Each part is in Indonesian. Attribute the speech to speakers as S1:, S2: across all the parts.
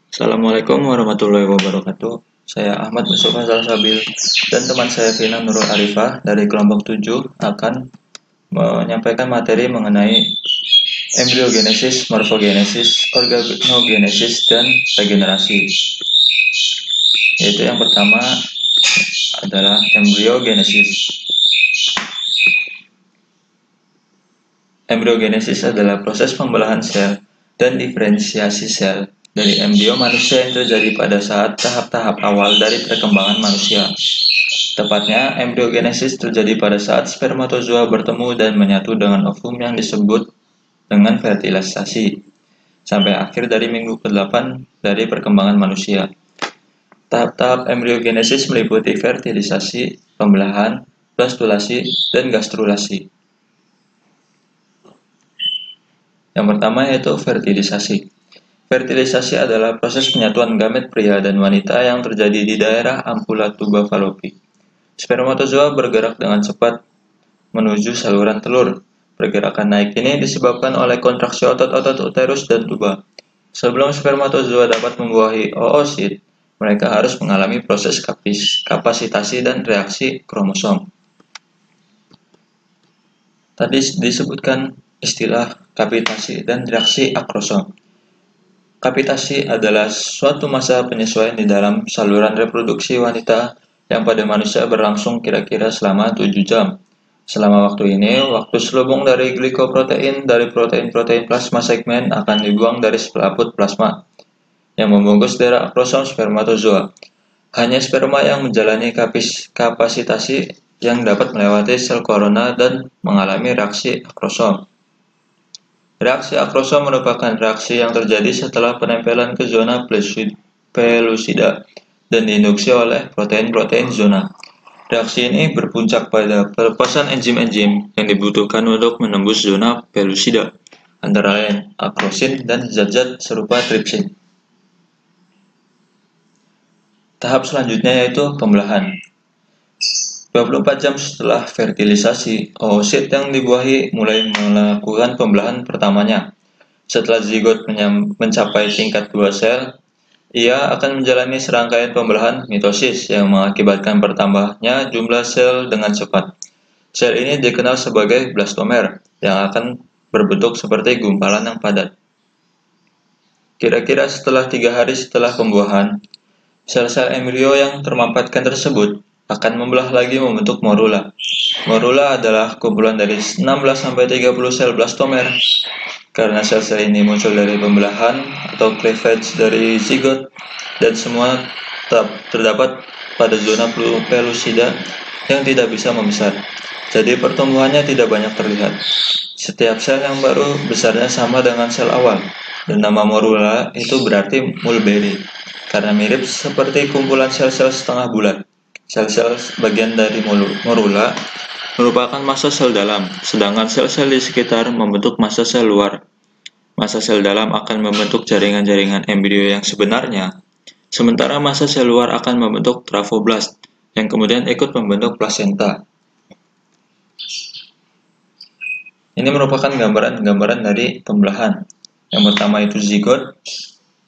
S1: Assalamualaikum warahmatullahi wabarakatuh. Saya Ahmad Mustafa Salsabil dan teman saya Vina Nurul Arifah dari kelompok 7 akan menyampaikan materi mengenai embriogenesis, morfogenesis, organogenesis, dan regenerasi. Yaitu yang pertama adalah embriogenesis. Embriogenesis adalah proses pembelahan sel dan diferensiasi sel dari embrio manusia yang terjadi pada saat tahap-tahap awal dari perkembangan manusia. Tepatnya, embriogenesis terjadi pada saat spermatozoa bertemu dan menyatu dengan ovum yang disebut dengan fertilisasi, sampai akhir dari minggu ke-8 dari perkembangan manusia. Tahap-tahap embriogenesis meliputi fertilisasi, pembelahan, blastulasi, dan gastrulasi. Yang pertama yaitu fertilisasi. Fertilisasi adalah proses penyatuan gamet pria dan wanita yang terjadi di daerah ampula tuba falopi. Spermatozoa bergerak dengan cepat menuju saluran telur. Pergerakan naik ini disebabkan oleh kontraksi otot-otot uterus dan tuba. Sebelum spermatozoa dapat membuahi oosit, mereka harus mengalami proses kapasitasi dan reaksi kromosom. Tadi disebutkan istilah kapitasi dan reaksi akrosom. Kapitasi adalah suatu masa penyesuaian di dalam saluran reproduksi wanita yang pada manusia berlangsung kira-kira selama 7 jam. Selama waktu ini, waktu selubung dari glikoprotein dari protein-protein plasma segmen akan dibuang dari selaput plasma yang membungkus daerah akrosom spermatozoa. Hanya sperma yang menjalani kapasitasi yang dapat melewati sel korona dan mengalami reaksi akrosom. Reaksi akrosom merupakan reaksi yang terjadi setelah penempelan ke zona pelusida dan diinduksi oleh protein-protein zona. Reaksi ini berpuncak pada pelepasan enzim-enzim yang dibutuhkan untuk menembus zona pelusida, antara lain akrosin dan zat-zat serupa tripsin. Tahap selanjutnya yaitu pembelahan. 24 jam setelah fertilisasi, oosit yang dibuahi mulai melakukan pembelahan pertamanya. Setelah zigot mencapai tingkat 2 sel, ia akan menjalani serangkaian pembelahan mitosis yang mengakibatkan bertambahnya jumlah sel dengan cepat. Sel ini dikenal sebagai blastomer yang akan berbentuk seperti gumpalan yang padat. Kira-kira setelah 3 hari setelah pembuahan, sel-sel embrio yang termampatkan tersebut akan membelah lagi membentuk morula. Morula adalah kumpulan dari 16-30 sel blastomer. Karena sel-sel ini muncul dari pembelahan atau cleavage dari zigot dan semua terdapat pada zona pelusida yang tidak bisa membesar. Jadi pertumbuhannya tidak banyak terlihat. Setiap sel yang baru besarnya sama dengan sel awal, dan nama morula itu berarti mulberry, karena mirip seperti kumpulan sel-sel setengah bulat. Sel-sel bagian dari morula merupakan massa sel dalam, sedangkan sel-sel di sekitar membentuk massa sel luar. Massa sel dalam akan membentuk jaringan-jaringan embrio yang sebenarnya, sementara massa sel luar akan membentuk trofoblast, yang kemudian ikut membentuk plasenta. Ini merupakan gambaran dari pembelahan. Yang pertama itu zigot,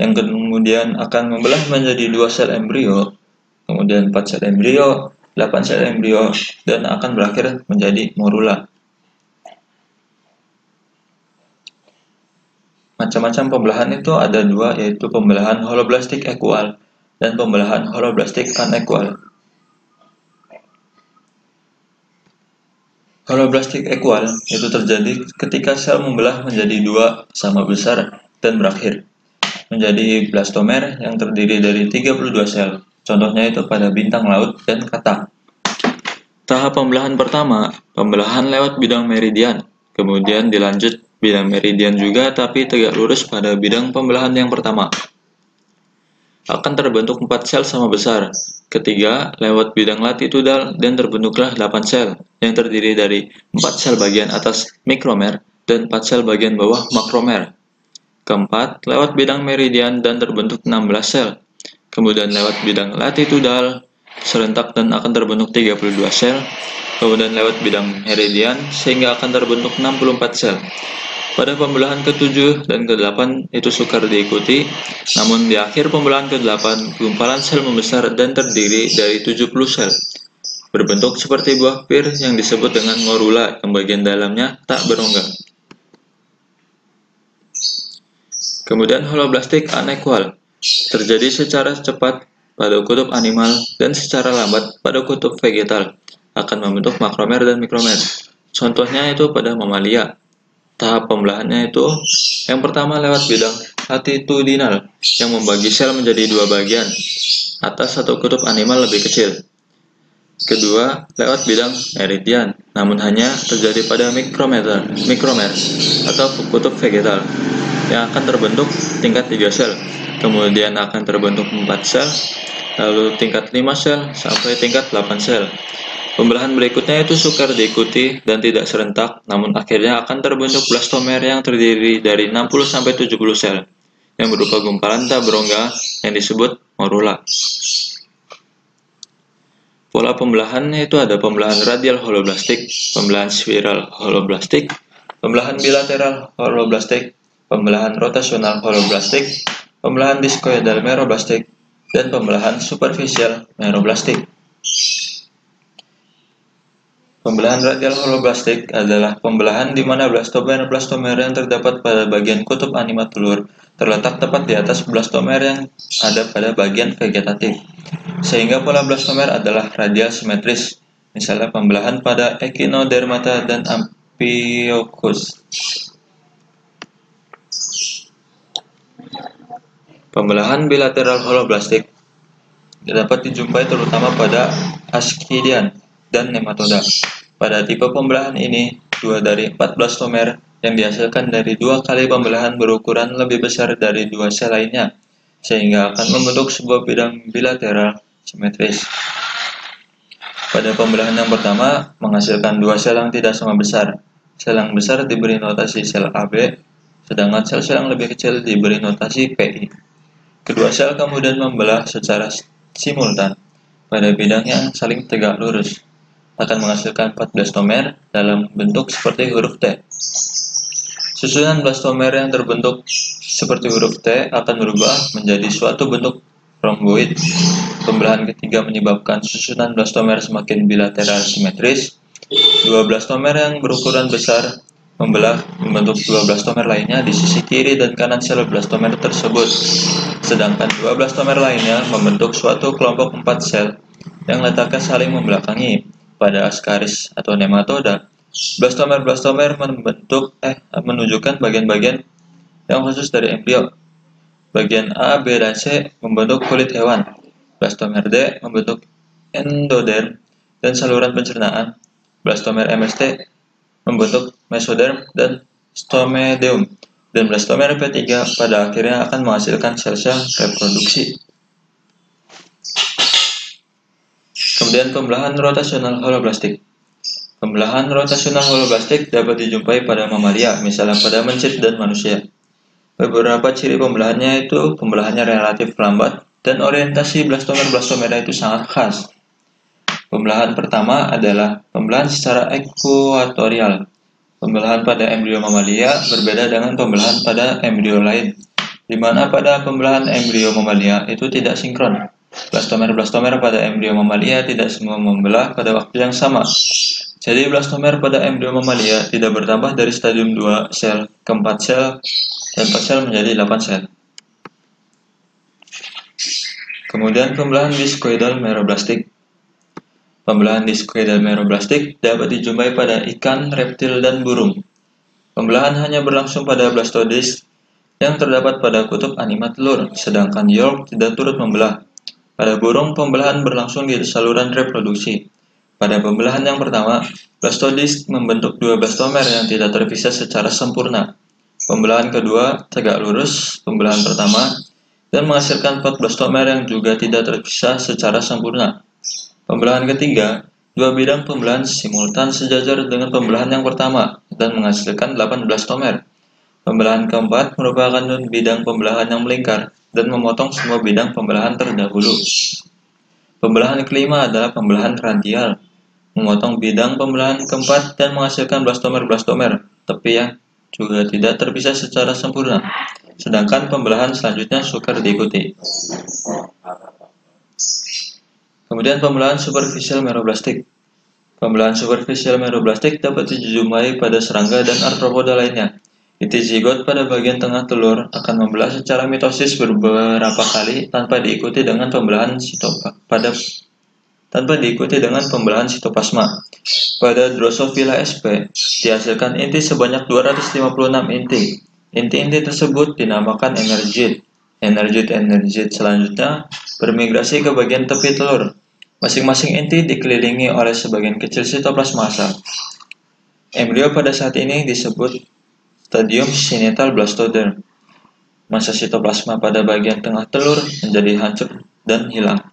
S1: yang kemudian akan membelah menjadi 2 sel embrio, kemudian 4 sel embrio, 8 sel embrio, dan akan berakhir menjadi morula. Macam-macam pembelahan itu ada 2, yaitu pembelahan holoblastik equal dan pembelahan holoblastik unequal. Holoblastik equal itu terjadi ketika sel membelah menjadi 2 sama besar dan berakhir menjadi blastomer yang terdiri dari 32 sel. Contohnya itu pada bintang laut dan katak. Tahap pembelahan pertama, pembelahan lewat bidang meridian. Kemudian dilanjut bidang meridian juga tapi tegak lurus pada bidang pembelahan yang pertama. Akan terbentuk 4 sel sama besar. Ketiga, lewat bidang latitudal dan terbentuklah 8 sel yang terdiri dari 4 sel bagian atas mikromer dan 4 sel bagian bawah makromer. Keempat, lewat bidang meridian dan terbentuk 16 sel. Kemudian lewat bidang latitudal serentak dan akan terbentuk 32 sel. Kemudian lewat bidang meridian sehingga akan terbentuk 64 sel. Pada pembelahan ke-7 dan ke-8 itu sukar diikuti, namun di akhir pembelahan ke-8, gumpalan sel membesar dan terdiri dari 70 sel. Berbentuk seperti buah pir yang disebut dengan morula yang bagian dalamnya tak berongga. Kemudian holoblastik anequal terjadi secara cepat pada kutub animal dan secara lambat pada kutub vegetal, akan membentuk makromer dan mikromer. Contohnya itu pada mamalia. Tahap pembelahannya itu yang pertama lewat bidang latitudinal yang membagi sel menjadi dua bagian, atas satu kutub animal lebih kecil. Kedua, lewat bidang meridian, namun hanya terjadi pada mikromer atau kutub vegetal yang akan terbentuk tingkat 3 sel, kemudian akan terbentuk 4 sel, lalu tingkat 5 sel sampai tingkat 8 sel. Pembelahan berikutnya itu sukar diikuti dan tidak serentak, namun akhirnya akan terbentuk blastomer yang terdiri dari 60-70 sel, yang berupa gumpalan tak berongga yang disebut morula. Pola pembelahan itu ada pembelahan radial holoblastik, pembelahan spiral holoblastik, pembelahan bilateral holoblastik, pembelahan rotasional holoblastik, pembelahan diskoidal meroblastik, dan pembelahan superficial meroblastik. Pembelahan radial holoblastik adalah pembelahan di mana blastomer yang terdapat pada bagian kutub anima telur terletak tepat di atas blastomer yang ada pada bagian vegetatif, sehingga pola blastomer adalah radial simetris, misalnya pembelahan pada echinodermata dan amphiochus. Pembelahan bilateral holoblastik dapat dijumpai terutama pada Ascidian dan nematoda. Pada tipe pembelahan ini, 2 dari 4 blastomer yang dihasilkan dari 2 kali pembelahan berukuran lebih besar dari 2 sel lainnya, sehingga akan membentuk sebuah bidang bilateral simetris. Pada pembelahan yang pertama, menghasilkan 2 sel yang tidak sama besar. Sel yang besar diberi notasi sel AB, sedangkan sel-sel yang lebih kecil diberi notasi PI. Kedua sel kemudian membelah secara simultan pada bidang yang saling tegak lurus, akan menghasilkan 4 blastomer dalam bentuk seperti huruf T. Susunan blastomer yang terbentuk seperti huruf T akan berubah menjadi suatu bentuk romboid. Pembelahan ketiga menyebabkan susunan blastomer semakin bilateral simetris. 2 blastomer yang berukuran besar membentuk 2 blastomer lainnya di sisi kiri dan kanan sel blastomer tersebut, sedangkan 2 blastomer lainnya membentuk suatu kelompok 4 sel yang letaknya saling membelakangi. Pada Ascaris atau nematoda, blastomer menunjukkan bagian-bagian yang khusus dari embrio. Bagian A, B, dan C membentuk kulit hewan. Blastomer D membentuk endoderm dan saluran pencernaan. Blastomer MST membentuk mesoderm dan stomedeum. Dan blastomer P3 pada akhirnya akan menghasilkan sel-sel reproduksi. Kemudian pembelahan rotasional holoblastik. Pembelahan rotasional holoblastik dapat dijumpai pada mamalia, misalnya pada mencit dan manusia. Beberapa ciri pembelahannya itu pembelahannya relatif lambat dan orientasi blastomer itu sangat khas. Pembelahan pertama adalah pembelahan secara ekuatorial. Pembelahan pada embrio mamalia berbeda dengan pembelahan pada embrio lain, di mana pada pembelahan embrio mamalia itu tidak sinkron. Blastomer pada embrio mamalia tidak semua membelah pada waktu yang sama. Jadi blastomer pada embrio mamalia tidak bertambah dari stadium 2 sel ke 4 sel dan 4 sel menjadi 8 sel. Kemudian pembelahan diskoidal meroblastik. Pembelahan diskoidal meroblastik dapat dijumpai pada ikan, reptil, dan burung. Pembelahan hanya berlangsung pada blastodis yang terdapat pada kutub anima telur, sedangkan yolk tidak turut membelah. Pada burung, pembelahan berlangsung di saluran reproduksi. Pada pembelahan yang pertama, blastodis membentuk 2 blastomer yang tidak terpisah secara sempurna. Pembelahan kedua tegak lurus pembelahan pertama dan menghasilkan 4 blastomer yang juga tidak terpisah secara sempurna. Pembelahan ketiga, 2 bidang pembelahan simultan sejajar dengan pembelahan yang pertama dan menghasilkan 8 blastomer. Pembelahan keempat merupakan bidang pembelahan yang melingkar dan memotong semua bidang pembelahan terdahulu. Pembelahan kelima adalah pembelahan radial, memotong bidang pembelahan keempat dan menghasilkan blastomer tepi yang juga tidak terpisah secara sempurna, sedangkan pembelahan selanjutnya sukar diikuti. Kemudian pembelahan superficial meroblastik. Pembelahan superficial meroblastik dapat dijumpai pada serangga dan arthropoda lainnya. Inti zigot pada bagian tengah telur akan membelah secara mitosis beberapa kali tanpa diikuti dengan pembelahan sitoplasma. Pada Drosophila sp, dihasilkan inti sebanyak 256 inti. Inti-inti tersebut dinamakan energit. Energit selanjutnya bermigrasi ke bagian tepi telur. Masing-masing inti dikelilingi oleh sebagian kecil sitoplasma asal. Embrio pada saat ini disebut stadium signatal blastoderm. Massa sitoplasma pada bagian tengah telur menjadi hancur dan hilang.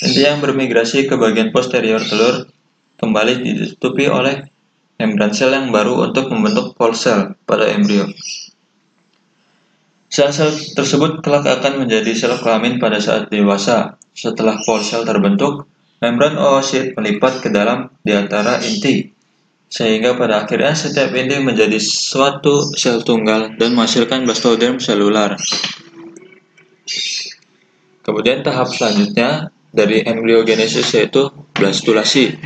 S1: Inti yang bermigrasi ke bagian posterior telur kembali ditutupi oleh membran sel yang baru untuk membentuk pol sel pada embrio. Sel-sel tersebut kelak akan menjadi sel kelamin pada saat dewasa. Setelah pol sel terbentuk, membran oosit melipat ke dalam di antara inti, sehingga pada akhirnya setiap inti menjadi suatu sel tunggal dan menghasilkan blastoderm selular. Kemudian tahap selanjutnya dari embriogenesis yaitu blastulasi.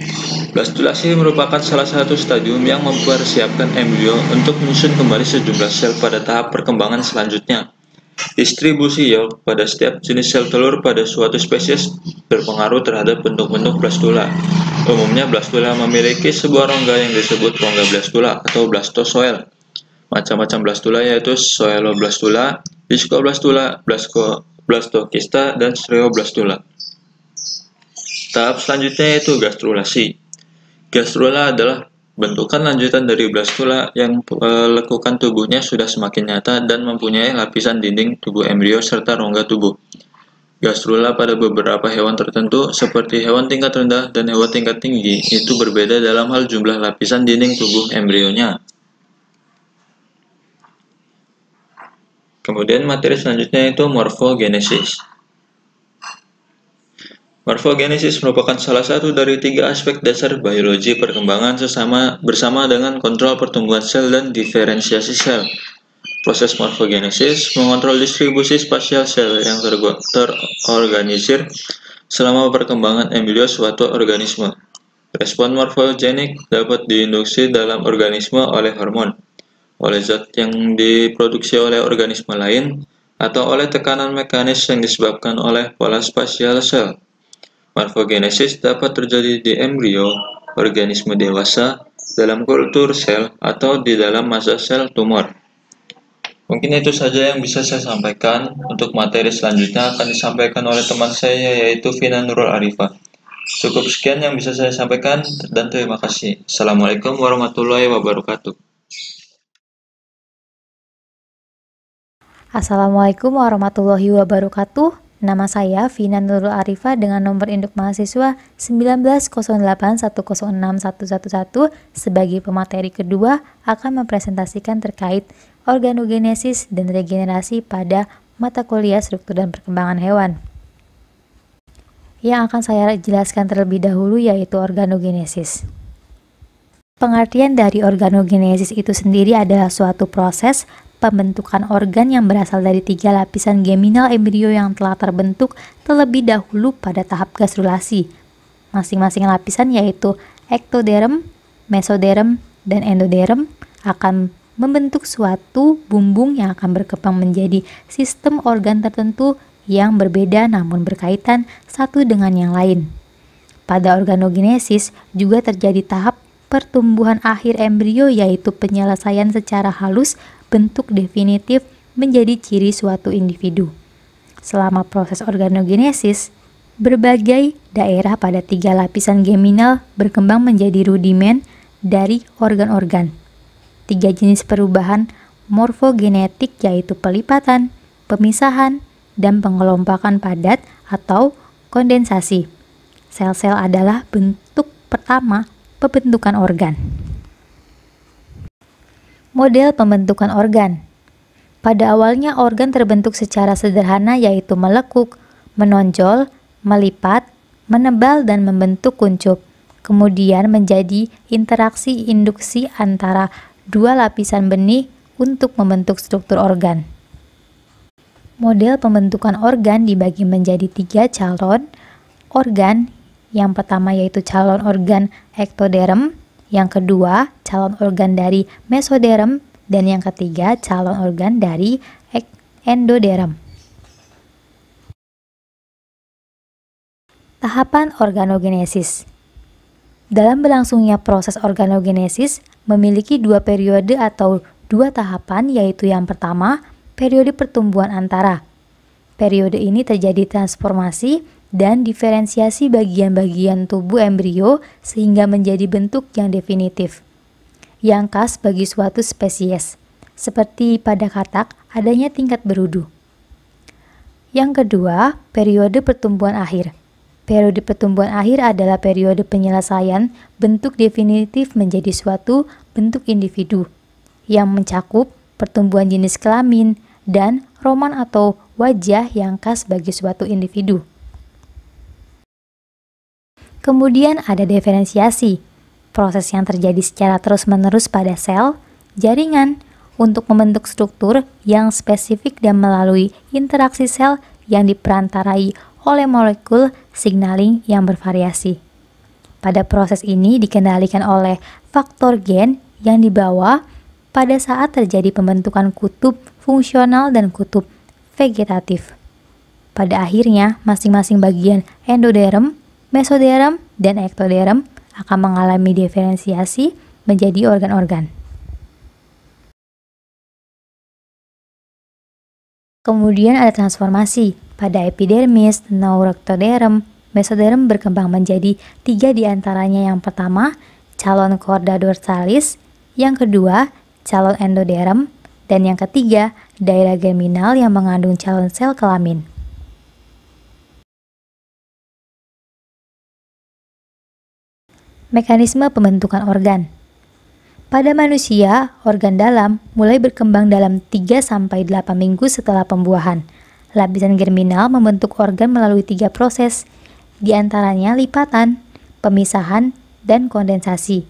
S1: Blastulasi merupakan salah satu stadium yang mempersiapkan embrio untuk menyusun kembali sejumlah sel pada tahap perkembangan selanjutnya. Distribusi yolk pada setiap jenis sel telur pada suatu spesies berpengaruh terhadap bentuk-bentuk blastula. Umumnya blastula memiliki sebuah rongga yang disebut rongga blastula atau blastozoel. Macam-macam blastula yaitu zoeloblastula, discoblastula, blastokista, dan stereoblastula. Tahap selanjutnya yaitu gastrulasi. Gastrula adalah bentukan lanjutan dari blastula yang lekukan tubuhnya sudah semakin nyata dan mempunyai lapisan dinding tubuh embrio serta rongga tubuh. Gastrula pada beberapa hewan tertentu seperti hewan tingkat rendah dan hewan tingkat tinggi itu berbeda dalam hal jumlah lapisan dinding tubuh embrionya. Kemudian materi selanjutnya yaitu morfogenesis. Morfogenesis merupakan salah satu dari 3 aspek dasar biologi perkembangan bersama dengan kontrol pertumbuhan sel dan diferensiasi sel. Proses morfogenesis mengontrol distribusi spasial sel yang terorganisir selama perkembangan embrio suatu organisme. Respon morfogenik dapat diinduksi dalam organisme oleh hormon, oleh zat yang diproduksi oleh organisme lain, atau oleh tekanan mekanis yang disebabkan oleh pola spasial sel. Morfogenesis dapat terjadi di embrio, organisme dewasa, dalam kultur sel, atau di dalam massa sel tumor. Mungkin itu saja yang bisa saya sampaikan. Untuk materi selanjutnya akan disampaikan oleh teman saya yaitu Vina Nurul Arifah. Cukup sekian yang bisa saya sampaikan dan terima kasih. Assalamualaikum warahmatullahi wabarakatuh.
S2: Assalamualaikum warahmatullahi wabarakatuh. Nama saya Vina Nurul Arifah dengan nomor induk mahasiswa 1908106111 sebagai pemateri kedua akan mempresentasikan terkait organogenesis dan regenerasi pada mata kuliah struktur dan perkembangan hewan. Yang akan saya jelaskan terlebih dahulu yaitu organogenesis. Pengertian dari organogenesis itu sendiri adalah suatu proses pembentukan organ yang berasal dari 3 lapisan geminal embrio yang telah terbentuk terlebih dahulu pada tahap gastrulasi. Masing-masing lapisan yaitu ektoderm, mesoderm, dan endoderm akan membentuk suatu bumbung yang akan berkembang menjadi sistem organ tertentu yang berbeda namun berkaitan satu dengan yang lain. Pada organogenesis juga terjadi tahap pertumbuhan akhir embrio yaitu penyelesaian secara halus bentuk definitif menjadi ciri suatu individu. Selama proses organogenesis, berbagai daerah pada 3 lapisan geminal berkembang menjadi rudimen dari organ-organ. 3 jenis perubahan morfogenetik yaitu pelipatan, pemisahan, dan pengelompokan padat atau kondensasi. Sel-sel adalah bentuk pertama pembentukan organ. Model pembentukan organ. Pada awalnya organ terbentuk secara sederhana yaitu melekuk, menonjol, melipat, menebal, dan membentuk kuncup. Kemudian menjadi interaksi induksi antara 2 lapisan benih untuk membentuk struktur organ. Model pembentukan organ dibagi menjadi 3 calon organ. Yang pertama yaitu calon organ ektoderm, yang kedua calon organ dari mesoderm, dan yang ketiga calon organ dari endoderm. Tahapan organogenesis. Dalam berlangsungnya proses organogenesis memiliki 2 periode atau 2 tahapan, yaitu yang pertama, periode pertumbuhan antara. Periode ini terjadi transformasi dan diferensiasi bagian-bagian tubuh embrio sehingga menjadi bentuk yang definitif, yang khas bagi suatu spesies. Seperti pada katak, adanya tingkat berudu. Yang kedua, periode pertumbuhan akhir. Periode pertumbuhan akhir adalah periode penyelesaian bentuk definitif menjadi suatu bentuk individu, yang mencakup pertumbuhan jenis kelamin dan roman atau wajah yang khas bagi suatu individu. Kemudian ada diferensiasi, proses yang terjadi secara terus-menerus pada sel, jaringan, untuk membentuk struktur yang spesifik dan melalui interaksi sel yang diperantarai oleh molekul signaling yang bervariasi. Pada proses ini dikendalikan oleh faktor gen yang dibawa pada saat terjadi pembentukan kutub fungsional dan kutub vegetatif. Pada akhirnya, masing-masing bagian endoderm, mesoderm, dan ektoderm akan mengalami diferensiasi menjadi organ-organ. Kemudian ada transformasi. Pada epidermis, neuroectoderm, mesoderm berkembang menjadi 3 diantaranya. Yang pertama, calon chorda dorsalis, yang kedua, calon endoderm, dan yang ketiga, daerah germinal yang mengandung calon sel kelamin. Mekanisme pembentukan organ. Pada manusia, organ dalam mulai berkembang dalam 3-8 minggu setelah pembuahan. Lapisan germinal membentuk organ melalui 3 proses, diantaranya lipatan, pemisahan, dan kondensasi.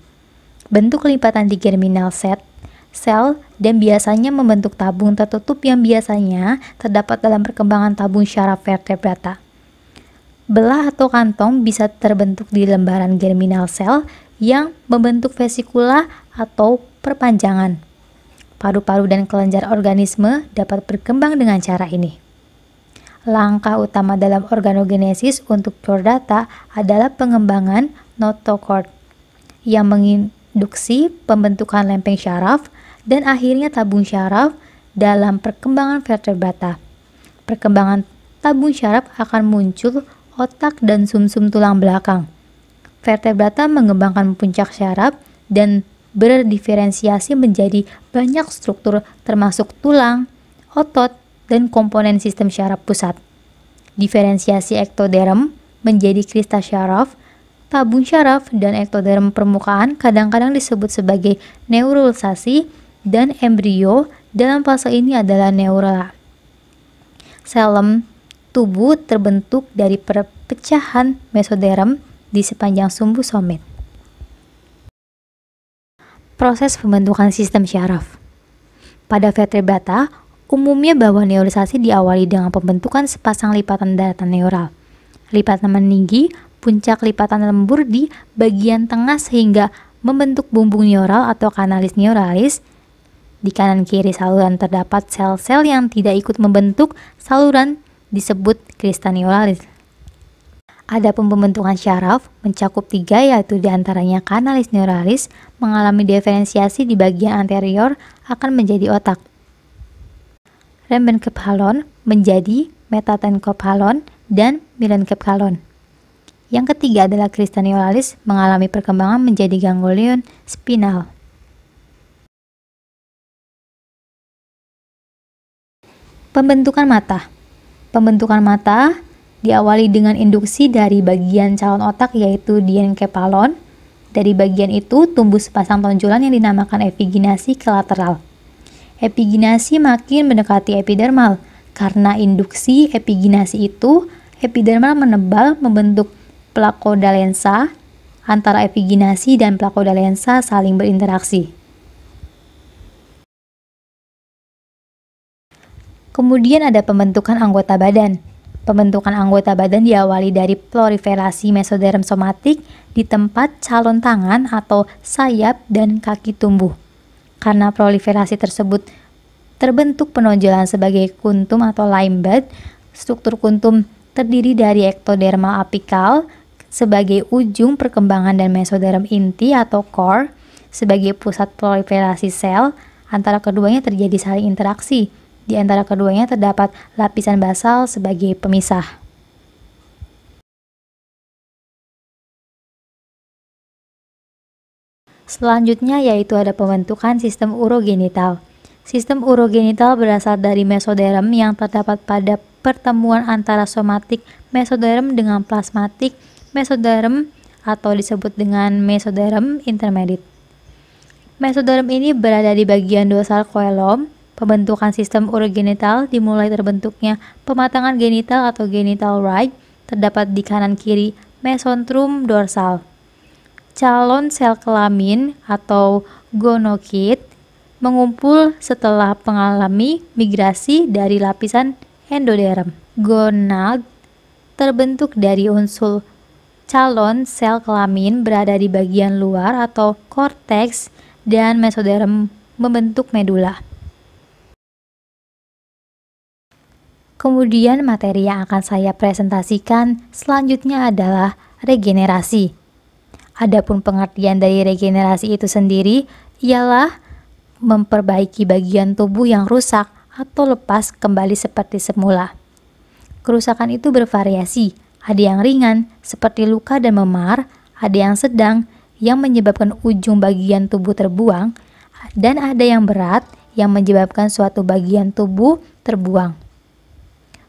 S2: Bentuk lipatan di germinal sel dan biasanya membentuk tabung tertutup yang biasanya terdapat dalam perkembangan tabung syaraf vertebrata. Belah atau kantong bisa terbentuk di lembaran germinal sel yang membentuk vesikula atau perpanjangan. Paru-paru dan kelenjar organisme dapat berkembang dengan cara ini. Langkah utama dalam organogenesis untuk chordata adalah pengembangan notochord yang menginduksi pembentukan lempeng syaraf dan akhirnya tabung syaraf dalam perkembangan vertebrata. Perkembangan tabung syaraf akan muncul otak dan sumsum tulang belakang. Vertebrata mengembangkan puncak syaraf dan berdiferensiasi menjadi banyak struktur termasuk tulang, otot, dan komponen sistem syaraf pusat. Diferensiasi ektoderm menjadi kristal syaraf, tabung syaraf, dan ektoderm permukaan kadang-kadang disebut sebagai neuralisasi, dan embrio dalam fase ini adalah neurala. Selem tubuh terbentuk dari perpecahan mesoderm di sepanjang sumbu somit. Proses pembentukan sistem syaraf. Pada vertebrata, umumnya bahwa neuralisasi diawali dengan pembentukan sepasang lipatan daratan neural. Lipatan meninggi, puncak lipatan lembur di bagian tengah sehingga membentuk bumbung neural atau kanalis neuralis. Di kanan kiri saluran terdapat sel-sel yang tidak ikut membentuk saluran disebut crista neuralis. Adapun pembentukan syaraf mencakup 3, yaitu diantaranya kanalis neuralis mengalami diferensiasi di bagian anterior akan menjadi otak. Rhembenkephalon menjadi metathenkephalon dan milenkephalon. Yang ketiga adalah crista neuralis mengalami perkembangan menjadi ganglion spinal. Pembentukan mata. Pembentukan mata diawali dengan induksi dari bagian calon otak yaitu dienkephalon. Dari bagian itu tumbuh sepasang tonjolan yang dinamakan epiginasi ke lateral. Epiginasi makin mendekati epidermal. Karena induksi epiginasi itu, epidermal menebal membentuk plakoda lensa. Antara epiginasi dan plakoda lensa saling berinteraksi. Kemudian ada pembentukan anggota badan. Pembentukan anggota badan diawali dari proliferasi mesoderm somatik di tempat calon tangan atau sayap dan kaki tumbuh. Karena proliferasi tersebut terbentuk penonjolan sebagai kuntum atau limb bud, struktur kuntum terdiri dari ektodermal apikal sebagai ujung perkembangan dan mesoderm inti atau core sebagai pusat proliferasi sel. Antara keduanya terjadi saling interaksi. Di antara keduanya terdapat lapisan basal sebagai pemisah. Selanjutnya yaitu ada pembentukan sistem urogenital. Sistem urogenital berasal dari mesoderm yang terdapat pada pertemuan antara somatik mesoderm dengan plasmatik mesoderm atau disebut dengan mesoderm intermediate. Mesoderm ini berada di bagian dorsal coelom. Pembentukan sistem urogenital dimulai terbentuknya pematangan genital atau genital rite terdapat di kanan kiri mesontrum dorsal. Calon sel kelamin atau gonokit mengumpul setelah mengalami migrasi dari lapisan endoderm. Gonad terbentuk dari unsur calon sel kelamin berada di bagian luar atau korteks dan mesoderm membentuk medula. Kemudian materi yang akan saya presentasikan selanjutnya adalah regenerasi. Adapun pengertian dari regenerasi itu sendiri ialah memperbaiki bagian tubuh yang rusak atau lepas kembali seperti semula. Kerusakan itu bervariasi, ada yang ringan seperti luka dan memar, ada yang sedang yang menyebabkan ujung bagian tubuh terbuang, dan ada yang berat yang menyebabkan suatu bagian tubuh terbuang.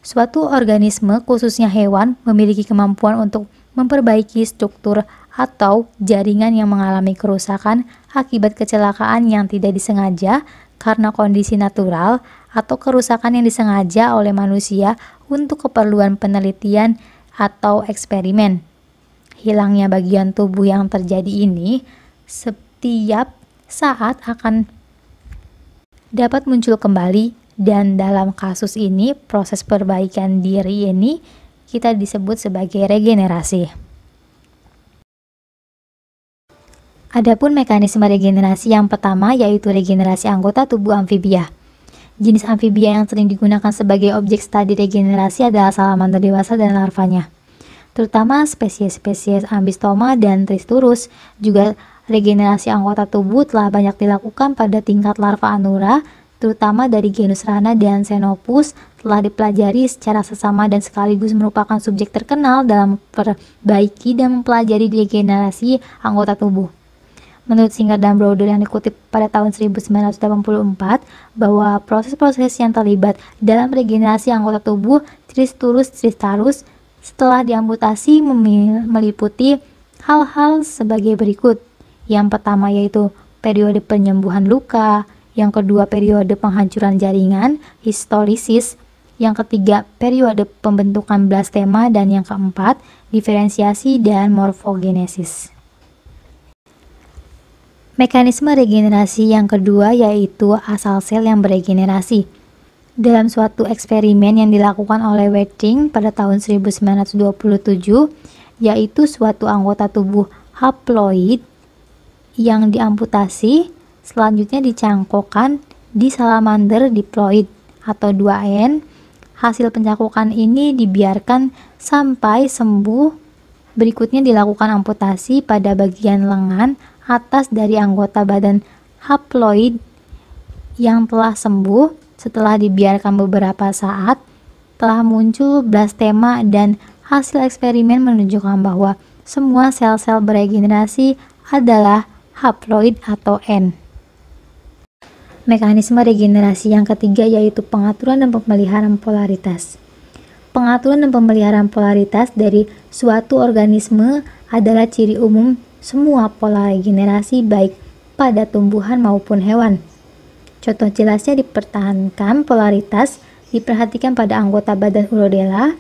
S2: Suatu organisme, khususnya hewan, memiliki kemampuan untuk memperbaiki struktur atau jaringan yang mengalami kerusakan akibat kecelakaan yang tidak disengaja karena kondisi natural atau kerusakan yang disengaja oleh manusia untuk keperluan penelitian atau eksperimen. Hilangnya bagian tubuh yang terjadi ini setiap saat akan dapat muncul kembali, dan dalam kasus ini proses perbaikan diri ini kita disebut sebagai regenerasi. Adapun mekanisme regenerasi yang pertama yaitu regenerasi anggota tubuh amfibia. Jenis amfibia yang sering digunakan sebagai objek studi regenerasi adalah salamander dewasa dan larvanya. Terutama spesies-spesies Ambystoma dan Tristurus. Juga regenerasi anggota tubuh telah banyak dilakukan pada tingkat larva anura, terutama dari genus Rana dan Xenopus, telah dipelajari secara sesama dan sekaligus merupakan subjek terkenal dalam memperbaiki dan mempelajari regenerasi anggota tubuh. Menurut Singer dan Browder yang dikutip pada tahun 1984, bahwa proses-proses yang terlibat dalam regenerasi anggota tubuh Tristurus tristarus setelah diamputasi meliputi hal-hal sebagai berikut. Yang pertama yaitu periode penyembuhan luka, yang kedua periode penghancuran jaringan, histolisis, yang ketiga periode pembentukan blastema, dan yang keempat diferensiasi dan morfogenesis. Mekanisme regenerasi yang kedua yaitu asal sel yang beregenerasi. Dalam suatu eksperimen yang dilakukan oleh Wetting pada tahun 1927, yaitu suatu anggota tubuh haploid yang diamputasi, selanjutnya dicangkokkan di salamander diploid atau 2N. Hasil pencangkokan ini dibiarkan sampai sembuh. Berikutnya dilakukan amputasi pada bagian lengan atas dari anggota badan haploid yang telah sembuh. Setelah dibiarkan beberapa saat, telah muncul blastema dan hasil eksperimen menunjukkan bahwa semua sel-sel beregenerasi adalah haploid atau N. Mekanisme regenerasi yang ketiga yaitu pengaturan dan pemeliharaan polaritas. Pengaturan dan pemeliharaan polaritas dari suatu organisme adalah ciri umum semua pola regenerasi baik pada tumbuhan maupun hewan. Contoh jelasnya dipertahankan polaritas diperhatikan pada anggota badan Urodela.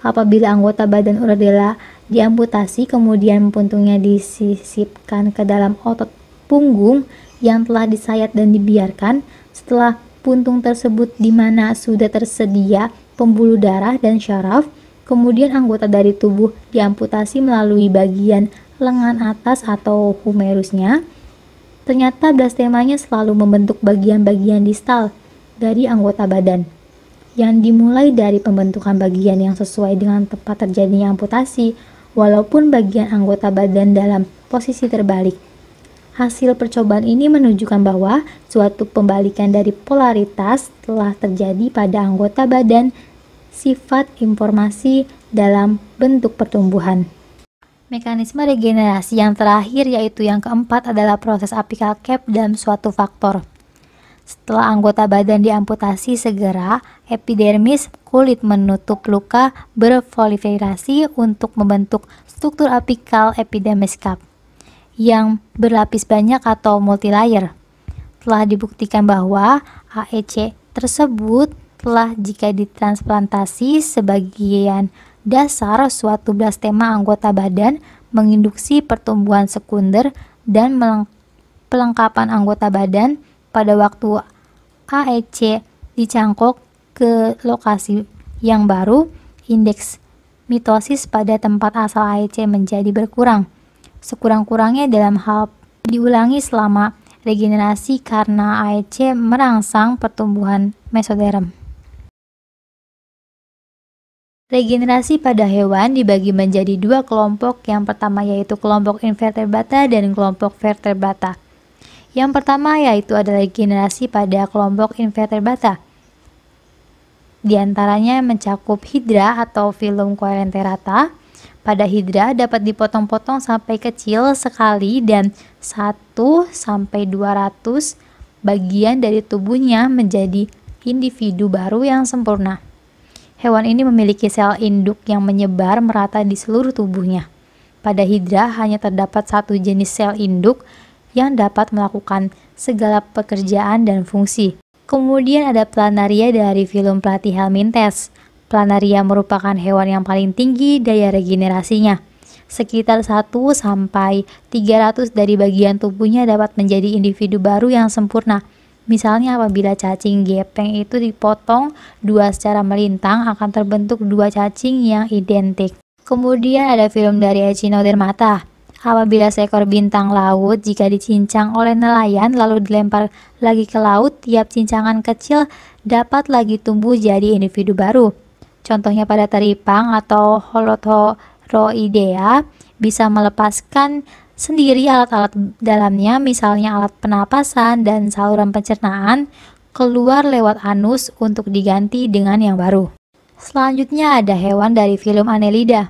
S2: Apabila anggota badan Urodela diamputasi kemudian puntungnya disisipkan ke dalam otot punggung yang telah disayat dan dibiarkan, setelah puntung tersebut di mana sudah tersedia pembuluh darah dan syaraf, kemudian anggota dari tubuh diamputasi melalui bagian lengan atas atau humerusnya. Ternyata blastemanya selalu membentuk bagian-bagian distal dari anggota badan, yang dimulai dari pembentukan bagian yang sesuai dengan tempat terjadinya amputasi, walaupun bagian anggota badan dalam posisi terbalik. Hasil percobaan ini menunjukkan bahwa suatu pembalikan dari polaritas telah terjadi pada anggota badan sifat informasi dalam bentuk pertumbuhan. Mekanisme regenerasi yang terakhir yaitu yang keempat adalah proses apical cap dalam suatu faktor. Setelah anggota badan diamputasi segera, epidermis kulit menutup luka berproliferasi untuk membentuk struktur apikal epidermis cap yang berlapis banyak atau multilayer. Telah dibuktikan bahwa AEC tersebut telah jika ditransplantasi sebagian dasar suatu blastema anggota badan menginduksi pertumbuhan sekunder dan pelengkapan anggota badan pada waktu AEC dicangkok ke lokasi yang baru, indeks mitosis pada tempat asal AEC menjadi berkurang. Sekurang-kurangnya dalam hal diulangi selama regenerasi karena AEC merangsang pertumbuhan mesoderm. Regenerasi pada hewan dibagi menjadi dua kelompok. Yang pertama yaitu kelompok invertebrata dan kelompok vertebrata. Yang pertama yaitu adalah regenerasi pada kelompok invertebrata. Di antaranya mencakup hidra atau filum Coelenterata. Pada hidra dapat dipotong-potong sampai kecil sekali dan 1-200 bagian dari tubuhnya menjadi individu baru yang sempurna. Hewan ini memiliki sel induk yang menyebar merata di seluruh tubuhnya. Pada hidra hanya terdapat satu jenis sel induk yang dapat melakukan segala pekerjaan dan fungsi. Kemudian ada planaria dari filum Platyhelminthes. Planaria merupakan hewan yang paling tinggi daya regenerasinya. Sekitar 1-300 dari bagian tubuhnya dapat menjadi individu baru yang sempurna. Misalnya apabila cacing gepeng itu dipotong dua secara melintang akan terbentuk dua cacing yang identik. Kemudian ada filum dari Echinodermata. Apabila seekor bintang laut jika dicincang oleh nelayan lalu dilempar lagi ke laut, tiap cincangan kecil dapat lagi tumbuh jadi individu baru. Contohnya pada teripang atau Holothoroidea bisa melepaskan sendiri alat-alat dalamnya, misalnya alat penapasan dan saluran pencernaan, keluar lewat anus untuk diganti dengan yang baru. Selanjutnya ada hewan dari filum Annelida.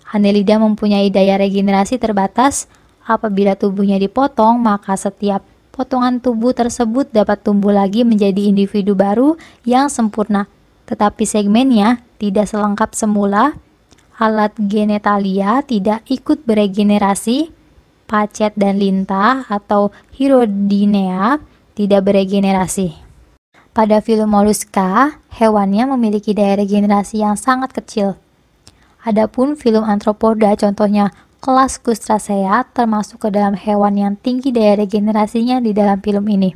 S2: Annelida mempunyai daya regenerasi terbatas. Apabila tubuhnya dipotong, maka setiap potongan tubuh tersebut dapat tumbuh lagi menjadi individu baru yang sempurna. Tetapi segmennya tidak selengkap semula. Alat genetalia tidak ikut beregenerasi. Pacet dan lintah atau Hirudinea tidak beregenerasi. Pada filum Mollusca, hewannya memiliki daya regenerasi yang sangat kecil. Adapun filum Arthropoda, contohnya kelas Crustacea, termasuk ke dalam hewan yang tinggi daya regenerasinya di dalam filum ini,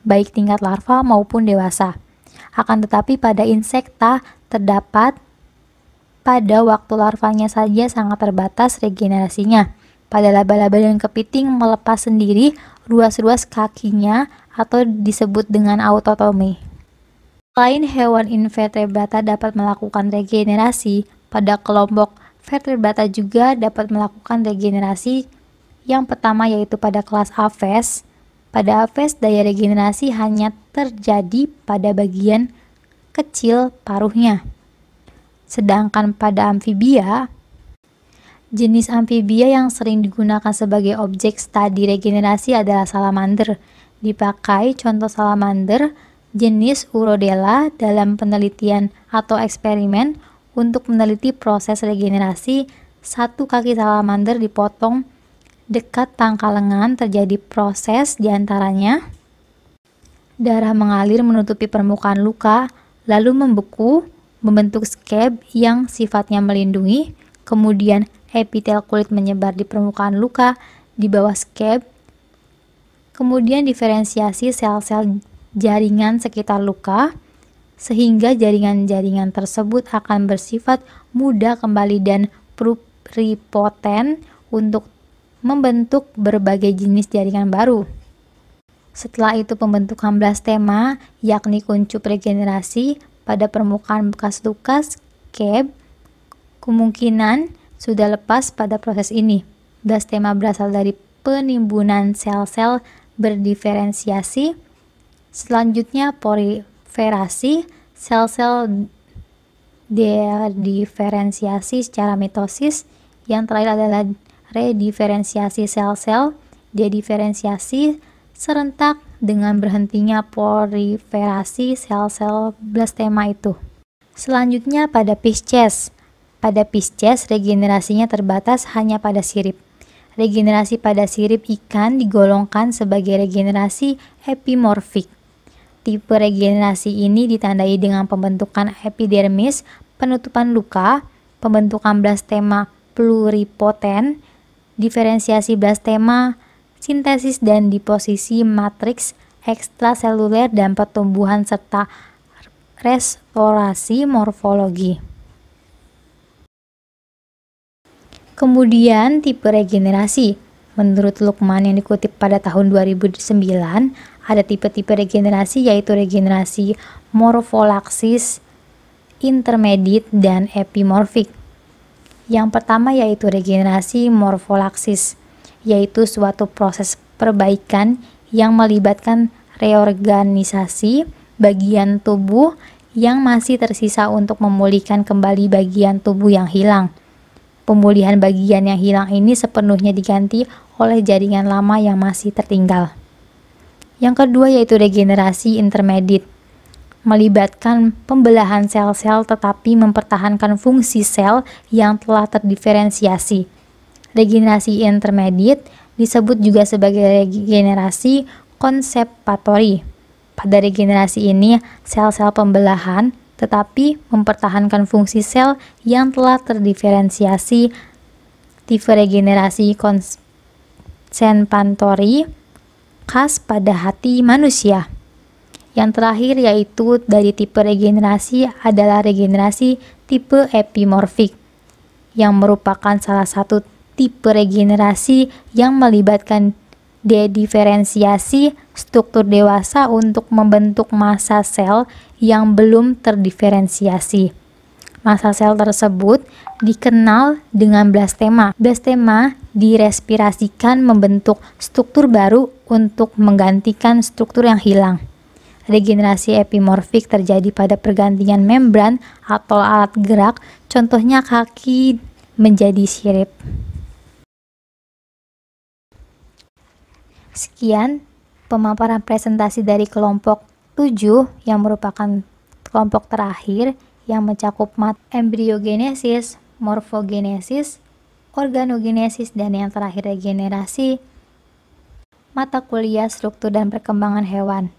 S2: baik tingkat larva maupun dewasa. Akan tetapi pada insekta terdapat pada waktu larvanya saja sangat terbatas regenerasinya. Pada laba-laba dan kepiting melepas sendiri ruas-ruas kakinya atau disebut dengan autotomy. Selain hewan invertebrata dapat melakukan regenerasi, pada kelompok vertebrata juga dapat melakukan regenerasi. Yang pertama yaitu pada kelas Aves. Pada Aves daya regenerasi hanya terjadi pada bagian kecil paruhnya. Sedangkan pada amfibia, jenis amfibia yang sering digunakan sebagai objek studi regenerasi adalah salamander. Dipakai contoh salamander jenis Urodela dalam penelitian atau eksperimen untuk meneliti proses regenerasi. Satu kaki salamander dipotong dekat pangkal lengan, terjadi proses diantaranya darah mengalir menutupi permukaan luka, lalu membeku, membentuk scab yang sifatnya melindungi, kemudian epitel kulit menyebar di permukaan luka di bawah scab, kemudian diferensiasi sel-sel jaringan sekitar luka, sehingga jaringan-jaringan tersebut akan bersifat mudah kembali dan pluripotent untuk membentuk berbagai jenis jaringan baru. Setelah itu pembentukan blastema, yakni kuncup regenerasi pada permukaan bekas luka scab, kemungkinan sudah lepas pada proses ini. Blastema berasal dari penimbunan sel-sel berdiferensiasi. Selanjutnya proliferasi, sel-sel dediferensiasi secara mitosis. Yang terakhir adalah rediferensiasi sel-sel, dediferensiasi serentak dengan berhentinya proliferasi sel-sel blastema itu. Selanjutnya pada Pisces. Pada Pisces, regenerasinya terbatas hanya pada sirip. Regenerasi pada sirip ikan digolongkan sebagai regenerasi epimorfik. Tipe regenerasi ini ditandai dengan pembentukan epidermis, penutupan luka, pembentukan blastema pluripotent, diferensiasi blastema, sintesis dan deposisi matriks ekstraseluler dan pertumbuhan serta restorasi morfologi. Kemudian tipe regenerasi. Menurut Luqman yang dikutip pada tahun 2009, ada tipe-tipe regenerasi yaitu regenerasi morfolaksis, intermediate, dan epimorfik. Yang pertama yaitu regenerasi morfolaksis, yaitu suatu proses perbaikan yang melibatkan reorganisasi bagian tubuh yang masih tersisa untuk memulihkan kembali bagian tubuh yang hilang. Pemulihan bagian yang hilang ini sepenuhnya diganti oleh jaringan lama yang masih tertinggal. Yang kedua yaitu regenerasi intermediate, melibatkan pembelahan sel-sel tetapi mempertahankan fungsi sel yang telah terdiferensiasi. Regenerasi intermediate disebut juga sebagai regenerasi konservatori. Pada regenerasi ini, sel-sel pembelahan tetapi mempertahankan fungsi sel yang telah terdiferensiasi. Tipe regenerasi konservatori khas pada hati manusia. Yang terakhir yaitu dari tipe regenerasi adalah regenerasi tipe epimorfik, yang merupakan salah satu tipe regenerasi yang melibatkan dediferensiasi struktur dewasa untuk membentuk massa sel yang belum terdiferensiasi. Massa sel tersebut dikenal dengan blastema. Blastema direspirasikan membentuk struktur baru untuk menggantikan struktur yang hilang. Regenerasi epimorfik terjadi pada pergantian membran atau alat gerak, contohnya kaki menjadi sirip. Sekian pemaparan presentasi dari kelompok 7 yang merupakan kelompok terakhir yang mencakup embriogenesis, morfogenesis, organogenesis, dan yang terakhir regenerasi mata kuliah struktur dan perkembangan hewan.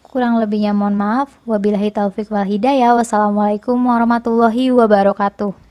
S2: Kurang lebihnya mohon maaf. Wabillahi taufik wal hidayah. Wassalamualaikum warahmatullahi wabarakatuh.